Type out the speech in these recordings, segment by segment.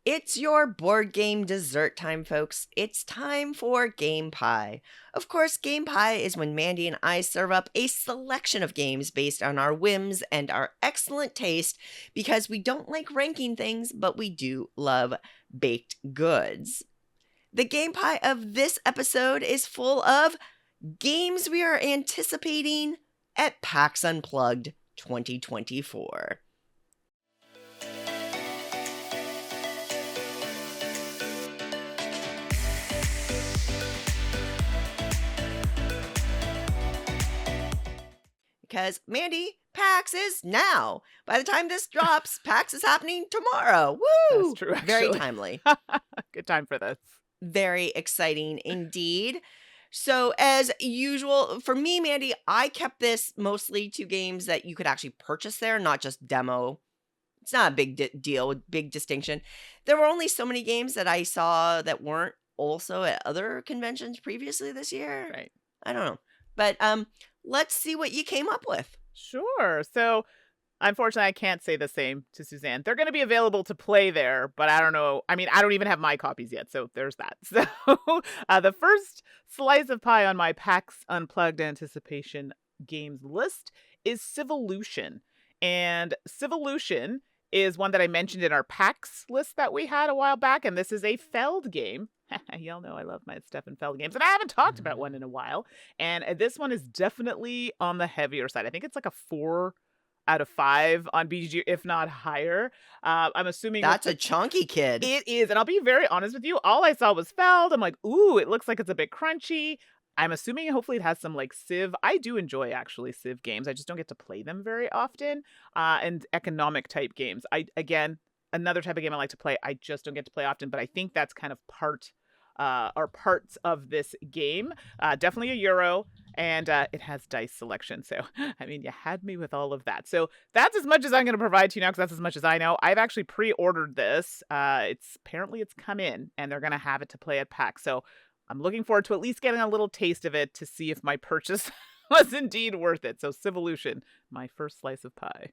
It's your board game dessert time, folks. It's time for Game Pie. Of course, Game Pie is when Mandi and I serve up a selection of games based on our whims and our excellent taste because we don't like ranking things, but we do love baked goods. The Game Pie of this episode is full of games we are anticipating at PAX Unplugged 2024. Because, Mandi, PAX is now. By the time this drops, PAX is happening tomorrow. Woo! That's true, actually. Very timely. Good time for this. Very exciting indeed. So, as usual, for me, Mandi, I kept this mostly to games that you could actually purchase there, not just demo. It's not a big deal, big distinction. There were only so many games that I saw that weren't also at other conventions previously this year. Right. I don't know. But let's see what you came up with. Sure. So, unfortunately, I can't say the same to Suzanne. They're going to be available to play there, but I don't know. I mean, I don't even have my copies yet, so there's that. So, the first slice of pie on my PAX Unplugged anticipation games list is Civolution. And Civolution is one that I mentioned in our PAX list that we had a while back, and this is a Feld game. Y'all know I love my Stefan Feld games, and I haven't talked about one in a while. And this one is definitely on the heavier side. I think it's like a 4 out of 5 on BGG, if not higher. I'm assuming that's a chunky kid. It is, and I'll be very honest with you. All I saw was Feld. I'm like, ooh, it looks like it's a bit crunchy. I'm assuming hopefully it has some like Civ. I do enjoy actually Civ games. I just don't get to play them very often. And economic type games. Again, another type of game I like to play. I just don't get to play often, but I think that's kind of parts of this game. Definitely a Euro, and it has dice selection. So, I mean, you had me with all of that. So that's as much as I'm going to provide to you now, because that's as much as I know. I've actually pre-ordered this. It's come in, and they're going to have it to play at PAX. So I'm looking forward to at least getting a little taste of it to see if my purchase was indeed worth it. So Civolution, my first slice of pie.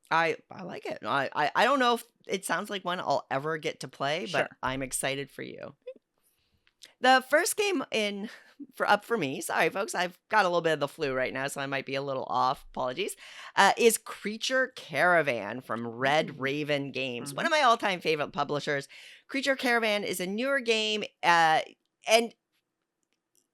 I like it. I don't know if it sounds like one I'll ever get to play, Sure. but I'm excited for you. The first game up for me, sorry folks, I've got a little bit of the flu right now, so I might be a little off, apologies, is Creature Caravan from Red Raven Games, one of my all-time favorite publishers. Creature Caravan is a newer game, and,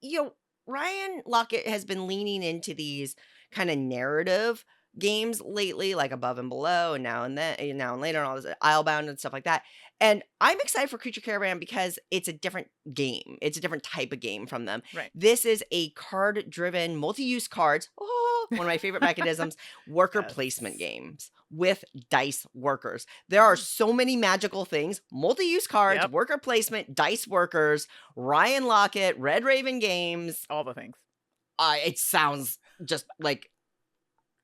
you know, Ryan Lockett has been leaning into these kind of narrative games lately, like Above and Below, and Now and Then, and Now and Later, and all this Islebound and stuff like that. And I'm excited for Creature Caravan because it's a different game. It's a different type of game from them. Right. This is a card-driven, multi-use cards. Oh, one of my favorite mechanisms, worker placement games with dice workers. There are so many magical things. Multi-use cards, worker placement, dice workers, Ryan Lockett, Red Raven Games. All the things. It sounds just like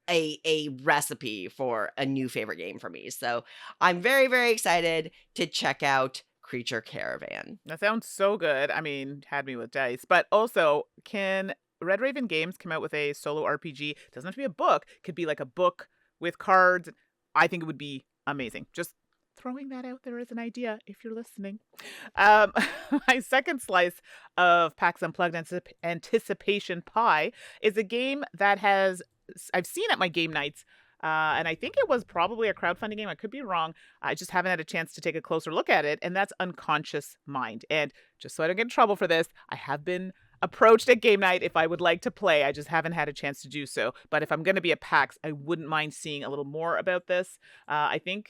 a recipe for a new favorite game for me. So I'm very, very excited to check out Creature Caravan. That sounds so good. I mean, had me with dice. But also, can Red Raven Games come out with a solo RPG? Doesn't have to be a book. Could be like a book with cards. I think it would be amazing. Just throwing that out there as an idea if you're listening. My second slice of PAX Unplugged anticipation pie is a game that I've seen at my game nights, and I think it was probably a crowdfunding game. I could be wrong. I just haven't had a chance to take a closer look at it, and that's Unconscious Mind. And just so I don't get in trouble for this, I have been approached at game night if I would like to play. I just haven't had a chance to do so. But if I'm going to be at PAX, I wouldn't mind seeing a little more about this. I think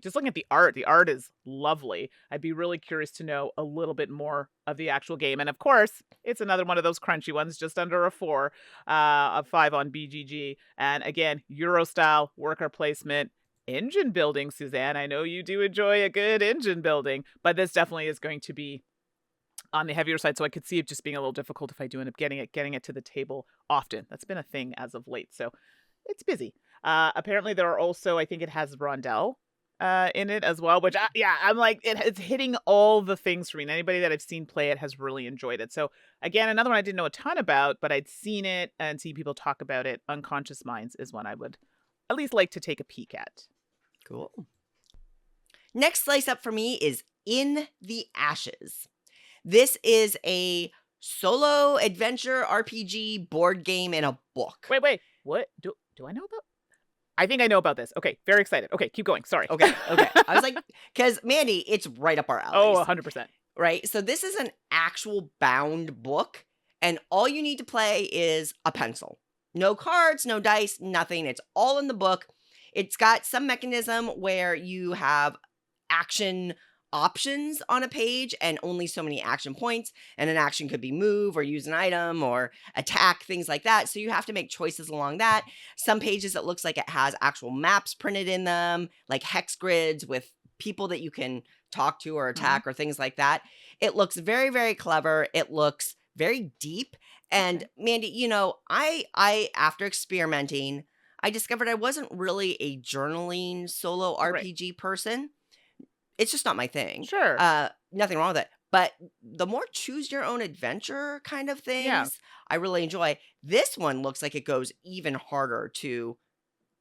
just looking at the art is lovely. I'd be really curious to know a little bit more of the actual game. And of course, it's another one of those crunchy ones, just under a 4, a 5 on BGG. And again, Euro style worker placement. Engine building, Suzanne. I know you do enjoy a good engine building, but this definitely is going to be on the heavier side, so I could see it just being a little difficult if I do end up getting it to the table often. That's been a thing as of late, so it's busy. Apparently, there are also, I think it has Rondell in it as well, which, I'm like, it's hitting all the things for me. And anybody that I've seen play it has really enjoyed it. So, again, another one I didn't know a ton about, but I'd seen it and seen people talk about it. Unconscious Minds is one I would at least like to take a peek at. Cool. Next slice up for me is In the Ashes. This is a solo adventure RPG board game in a book. Wait. What? Do I know about? I think I know about this. Okay, very excited. Okay, keep going. Sorry. Okay. I was like, because Mandi, it's right up our alley. Oh, 100%. Right? So this is an actual bound book, and all you need to play is a pencil. No cards, no dice, nothing. It's all in the book. It's got some mechanism where you have action options on a page and only so many action points, and an action could be move or use an item or attack, things like that. So you have to make choices along that. Some pages, it looks like it has actual maps printed in them, like hex grids with people that you can talk to or attack or things like that. It looks very, very clever. It looks very deep. And Mandi, you know, I after experimenting, I discovered I wasn't really a journaling solo RPG person. It's just not my thing. Sure. Nothing wrong with it. But the more choose your own adventure kind of things, I really enjoy. This one looks like it goes even harder to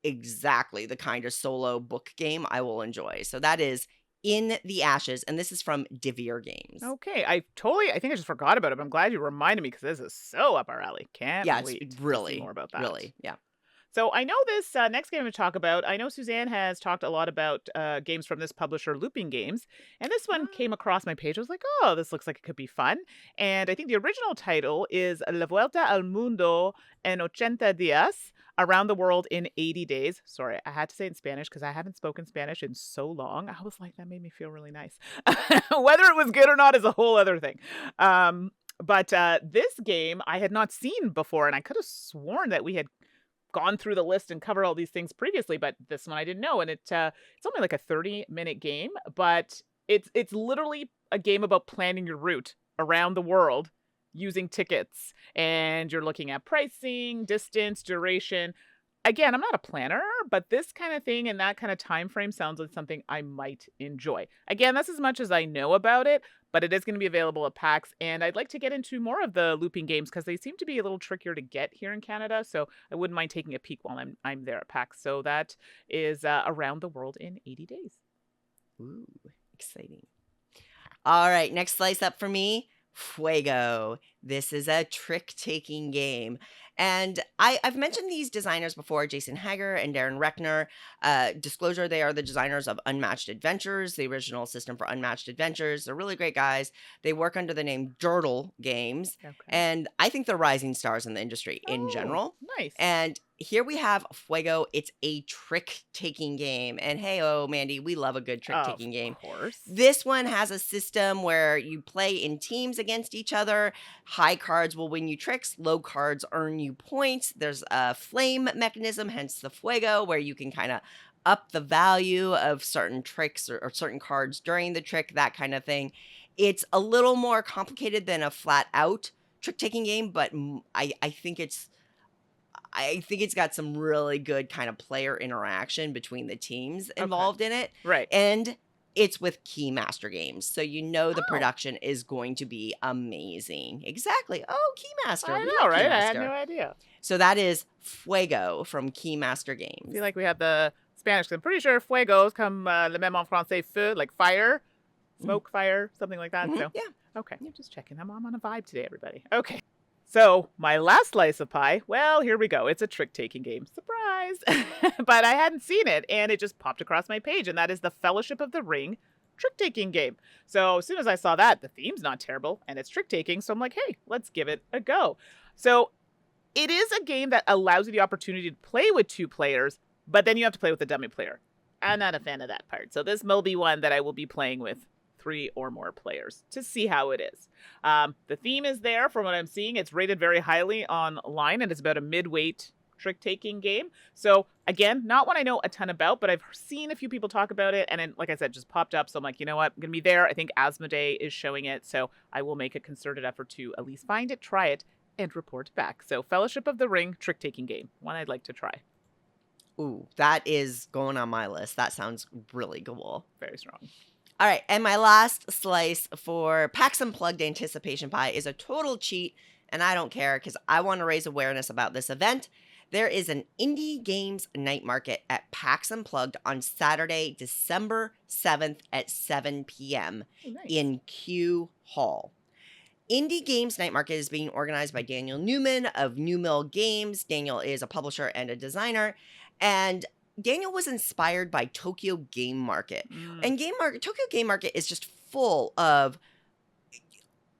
exactly the kind of solo book game I will enjoy. So that is In the Ashes, and this is from Devere Games. Okay, I think I just forgot about it, but I'm glad you reminded me because this is so up our alley. Can't wait it's to see more about that. Really, yeah. So I know this next game I'm going to talk about, I know Suzanne has talked a lot about games from this publisher, Looping Games, and this one came across my page. I was like, oh, this looks like it could be fun. And I think the original title is La Vuelta al Mundo en 80 días, Around the World in 80 Days. Sorry, I had to say it in Spanish because I haven't spoken Spanish in so long. I was like, that made me feel really nice. Whether it was good or not is a whole other thing. But this game I had not seen before, and I could have sworn that we had gone through the list and covered all these things previously, but this one I didn't know. And it's only like a 30-minute game, but it's literally a game about planning your route around the world using tickets, and you're looking at pricing, distance, duration. Again, I'm not a planner, but this kind of thing and that kind of time frame sounds like something I might enjoy. Again, that's as much as I know about it, but it is going to be available at PAX, and I'd like to get into more of the looping games because they seem to be a little trickier to get here in Canada, so I wouldn't mind taking a peek while I'm there at PAX. So that is Around the World in 80 Days. Ooh, exciting. All right, next slice up for me, Fuego. This is a trick-taking game. And I've mentioned these designers before, Jason Hager and Darren Reckner. Disclosure, they are the designers of Unmatched Adventures, the original system for Unmatched Adventures. They're really great guys. They work under the name Dirtle Games. Okay. And I think they're rising stars in the industry in general. Nice. And here we have Fuego. It's a trick-taking game. And hey, Mandi, we love a good trick-taking game. Of course. This one has a system where you play in teams against each other. High cards will win you tricks. Low cards earn you points. There's a flame mechanism, hence the Fuego, where you can kind of up the value of certain tricks or certain cards during the trick, that kind of thing. It's a little more complicated than a flat-out trick-taking game, but I think it's got some really good kind of player interaction between the teams involved in it. Right. And it's with Keymaster Games. So you know the production is going to be amazing. Exactly. Oh, Keymaster. I know, right? Keymaster. I had no idea. So that is Fuego from Keymaster Games. I feel like we have the Spanish. I'm pretty sure Fuegos come le même en français feu, like fire, smoke, fire, something like that. So yeah. Okay. I'm just checking. I'm on a vibe today, everybody. Okay. So my last slice of pie, well, here we go. It's a trick-taking game. Surprise! But I hadn't seen it, and it just popped across my page, and that is the Fellowship of the Ring trick-taking game. So as soon as I saw that, the theme's not terrible, and it's trick-taking, so I'm like, hey, let's give it a go. So it is a game that allows you the opportunity to play with 2 players, but then you have to play with a dummy player. I'm not a fan of that part. So this will be one that I will be playing with 3 or more players to see how it is. The theme is there from what I'm seeing. It's rated very highly online, and it's about a mid-weight trick-taking game. So again, not one I know a ton about, but I've seen a few people talk about it, and then, like I said, just popped up. So I'm like, you know what? I'm going to be there. I think Asmodee is showing it, so I will make a concerted effort to at least find it, try it, and report back. So Fellowship of the Ring trick-taking game. One I'd like to try. Ooh, that is going on my list. That sounds really cool. Very strong. All right, and my last slice for PAX Unplugged Anticipation Pie is a total cheat, and I don't care because I want to raise awareness about this event. There is an indie games night market at Pax Unplugged on Saturday, December 7th at 7 p.m. Oh, nice. in Q Hall. Indie Games Night Market is being organized by Daniel Newman of New Mill Games. Daniel is a publisher and a designer, and Daniel was inspired by Tokyo Game Market. And Tokyo Game Market is just full of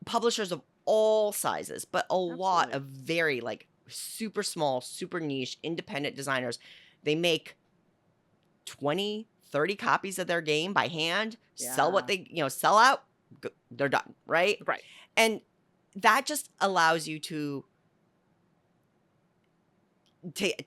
publishers of all sizes, but a lot of very like super small, super niche, independent designers. They make 20, 30 copies of their game by hand, sell what they, sell out, they're done, right? Right. And that just allows you to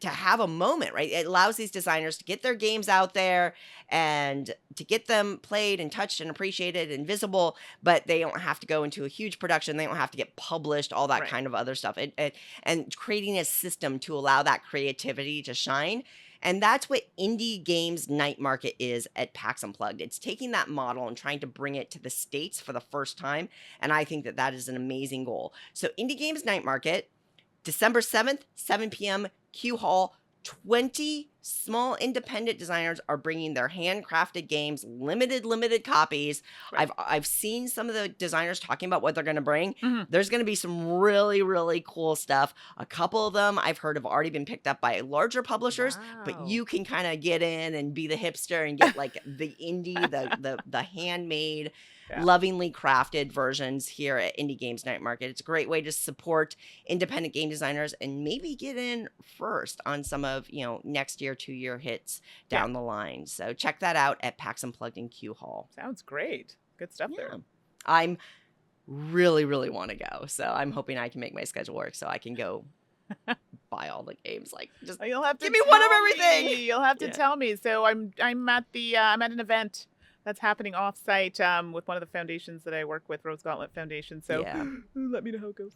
have a moment, right? It allows these designers to get their games out there and to get them played and touched and appreciated and visible, but they don't have to go into a huge production. They don't have to get published, all that kind of other stuff. And creating a system to allow that creativity to shine. And that's what Indie Games Night Market is at Pax Unplugged. It's taking that model and trying to bring it to the States for the first time. And I think that that is an amazing goal. So Indie Games Night Market, December 7th, 7 p.m., Q Hall. 20 small independent designers are bringing their handcrafted games, limited copies. Right. I've seen some of the designers talking about what they're going to bring. There's going to be some really, really cool stuff. A couple of them I've heard have already been picked up by larger publishers, but you can kind of get in and be the hipster and get like the indie, the handmade, lovingly crafted versions here at Indie Games Night Market. It's a great way to support independent game designers and maybe get in first on some of, next year, 2-year hits down the line. So check that out at PAX Unplugged in Q Hall. Sounds great. Good stuff there. I'm really, really want to go. So I'm hoping I can make my schedule work so I can go buy all the games. Like, just you'll have to give me one of everything. You'll have to tell me. So I'm at an event that's happening off-site with one of the foundations that I work with, Rose Gauntlet Foundation. So let me know how it goes.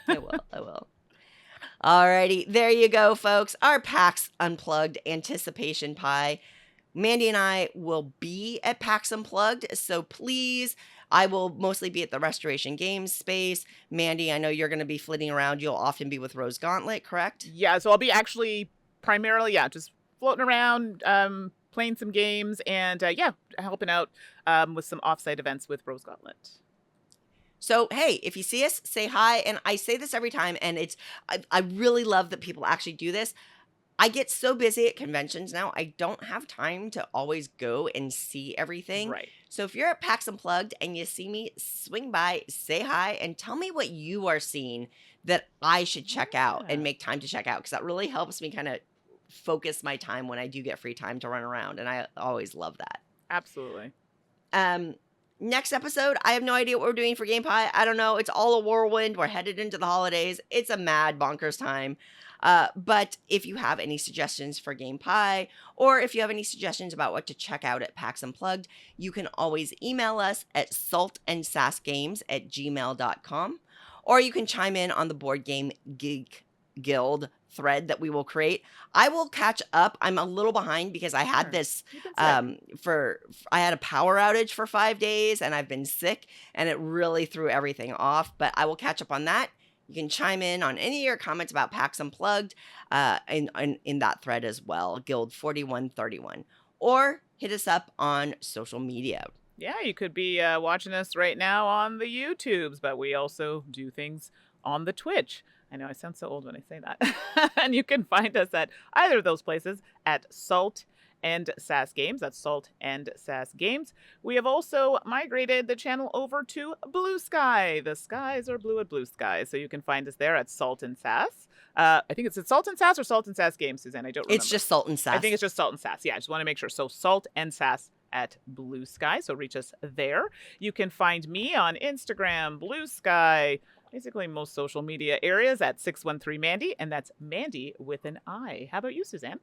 I will. Alrighty, there you go, folks. Our PAX Unplugged anticipation pie. Mandi and I will be at PAX Unplugged, so please, I will mostly be at the Restoration Games space. Mandi, I know you're going to be flitting around. You'll often be with Rose Gauntlet, correct? Yeah, so I'll be actually primarily, just floating around, playing some games, and helping out with some offsite events with Rose Gauntlet. So, hey, if you see us, say hi. And I say this every time, and I really love that people actually do this. I get so busy at conventions now, I don't have time to always go and see everything. Right. So if you're at PAX Unplugged and you see me, swing by, say hi, and tell me what you are seeing that I should check out and make time to check out, because that really helps me kind of focus my time when I do get free time to run around, and I always love that. Absolutely. Next episode, I have no idea what we're doing for Game Pie. I don't know. It's all a whirlwind. We're headed into the holidays. It's a mad bonkers time. But if you have any suggestions for Game Pie, or if you have any suggestions about what to check out at PAX Unplugged, you can always email us at saltandsassgames@gmail.com, or you can chime in on the Board Game Geek Guild thread that we will create. I will catch up. I'm a little behind because I had this I had a power outage for 5 days and I've been sick and it really threw everything off, but I will catch up on that. You can chime in on any of your comments about PAX Unplugged in that thread as well, Guild 4131, or hit us up on social media. Yeah, you could be watching us right now on the YouTubes, but we also do things on the Twitch. I know I sound so old when I say that. And you can find us at either of those places at Salt and Sass Games. That's Salt and Sass Games. We have also migrated the channel over to Blue Sky. The skies are blue at Blue Sky. So you can find us there at Salt and Sass. I think it's at Salt and Sass or Salt and Sass Games, Suzanne. I don't remember. It's just Salt and Sass. I think it's just Salt and Sass. Yeah, I just want to make sure. So Salt and Sass at Blue Sky. So reach us there. You can find me on Instagram, Blue Sky, basically most social media areas at 613Mandi, and that's Mandi with an I. How about you, Suzanne?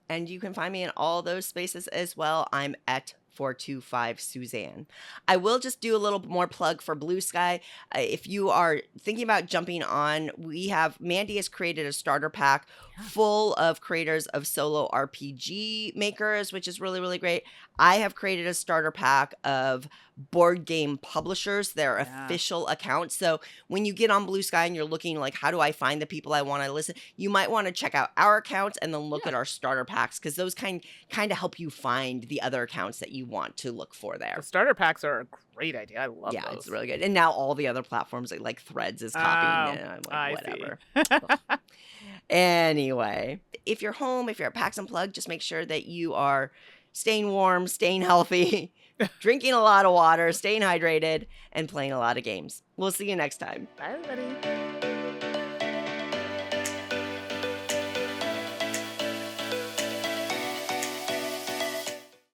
And you can find me in all those spaces as well. I'm at 425 Suzanne. I will just do a little more plug for Blue Sky. If you are thinking about jumping on, Mandi has created a starter pack full of creators of solo RPG makers, which is really, really great. I have created a starter pack of board game publishers, their official accounts. So when you get on Blue Sky and you're looking like, how do I find the people I want to listen? You might want to check out our accounts and then look at our starter packs, because those kind of help you find the other accounts that you want to look for there. The starter packs are a great idea. I love those. Yeah, it's really good. And now all the other platforms like Threads is copying it. And I'm like, whatever. Anyway, if you're home, if you're at Pax Unplugged, just make sure that you are staying warm, staying healthy, drinking a lot of water, staying hydrated, and playing a lot of games. We'll see you next time. Bye, everybody.